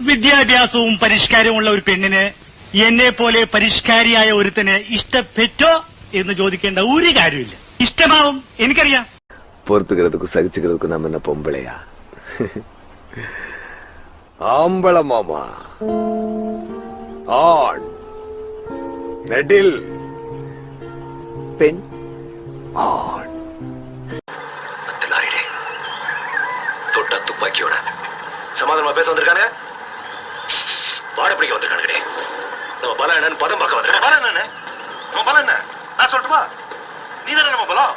വിദ്യാഭ്യാസവും പരിഷ്കാരവുമുള്ള ഒരു പെണ്ണിന് എന്നെ പോലെ പരിഷ്കാരിയായ ഒരുത്തന് ഇഷ്ടപ്പെട്ടോ എന്ന് ചോദിക്കേണ്ട ഒരു കാര്യമില്ല. ഇഷ്ടമാവും, എനിക്കറിയാം. பொறுத்துக்கிறதுக்கும் சகிச்சுக்கிறதுக்கும் நம்ம என்ன பொம்பளையா? ஆம்பள மாமா ஆண் நெடில் பெண் ஆண் தொட்ட துப்பாக்கியோட சமாதானமா பேச வந்திருக்காங்க. வாட பிடிக்க வந்திருக்கானுங்கடே. நம்ம பலம் என்னன்னு பதம் பார்க்க வந்திருக்கோம். பலம் என்ன? நம்ம பலம் என்ன? நான் சொல்லட்டுமா? நீ தானே நம்ம பலம்.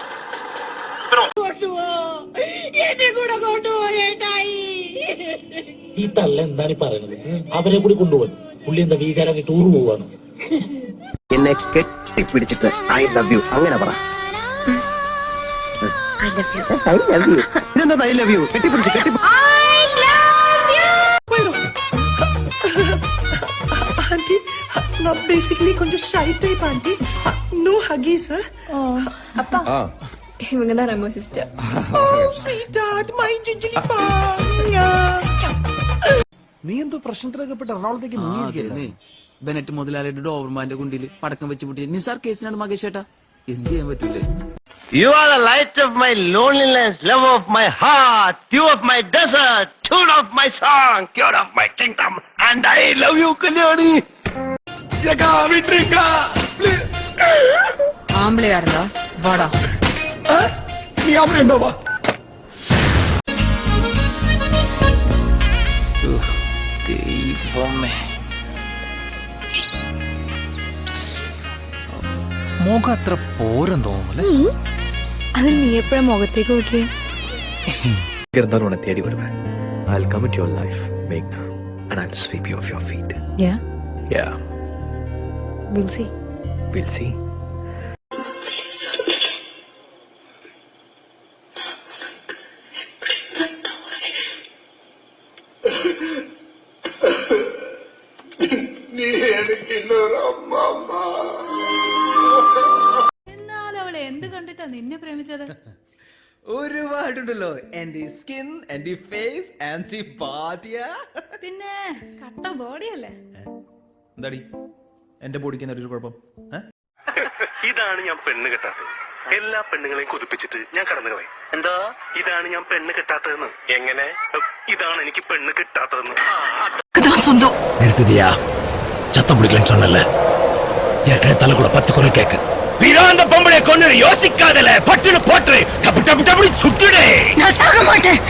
ഈ തള്ള എന്താണ് പറയുന്നത്? അവരെ കൂടി കൊണ്ടുപോയി പുള്ളി എന്താ വീകാരാക്കി ടൂർ പോവാണ്. എന്നെ കെട്ടിപ്പിടിച്ചിട്ട് ഐ ലവ് യു അങ്ങനെ പറ. ഇതെന്താ ഐ ലവ് യു? കെട്ടിപ്പിടിച്ച് ആന്റി ബേസിക്കലി కొంచెం ഷൈ ടൈപ്പ് ആന്റി. നോ ഹഗീസ്. அப்பா இவங்க தான் ரெமோ சிஸ்டர். നീ എന്തോ പ്രശ്നത്തിലൊക്കെ എറണാകുളത്തേക്ക് മുങ്ങിയിരിക്കല്ലേ? ബെനറ്റ് മുതലാളിയുടെ ഡോവർമാന്റെ കുണ്ടിയിൽ പടക്കം വെച്ച് പൊട്ടി നിസാർ കേസിനാണ് മകേഷ് ഏട്ടാ. എന്ത് ചെയ്യാൻ പറ്റൂലേ? You are the light of my loneliness, love of my heart, dew of my desert, tune of my song, cure of my kingdom, and I love you, Kalyani. ஆம்பளையா இருந்தா வாடா. നീ അവിടെ എന്താ വാ. മുഖം അത്ര പോരെന്ന് തോന്നുന്നു. അതിൽ നീ എപ്പോഴും മുഖത്തേക്ക് നോക്കിയേ? இருந்தாலும் உன்னை தேடி வருவேன். I'll come into your life, Meghna, and I'll sweep you off your feet. Yeah, Yeah, we'll see. we'll see. എന്നാൽ അവളെ എന്ത് കണ്ടിട്ടാ നിന്നെ പ്രേമിച്ചത്? ഒരുപാടുണ്ടല്ലോ. Anti skin, anti face, anti ബാഡിയ. പിന്നെ കട്ട ബോഡിയല്ലേ? എന്താടി എന്റെ ബോഡിക്ക് എന്താ ഒരു കുഴപ്പം? ഇതാണ് ഞാൻ പെണ്ണ് കെട്ടാത്തത്. എല്ലാ പെണ്ണുങ്ങളെയും കൊതിപ്പിച്ചിട്ട് ഞാൻ കടന്നു കളയും. എന്താ? ഇതാണ് ഞാൻ പെണ്ണ് കെട്ടാത്തതെന്ന്. എങ്ങനെ? ഇതാണ് എനിക്ക് പെണ്ണ് കിട്ടാത്തതെന്ന്. நிறுத்துதியா? சத்தம் பிடிக்கலன்னு சொன்னல. ஏற்கனவே தலை கூட 10 குரல் கேக்கு. வீராந்த பொம்பளை கொன்னு யோசிக்காதல. பட்டுன்னு போட்டு டப்பு டப்பு டப்பு சுட்டுடே. நான் சாக மாட்டேன்.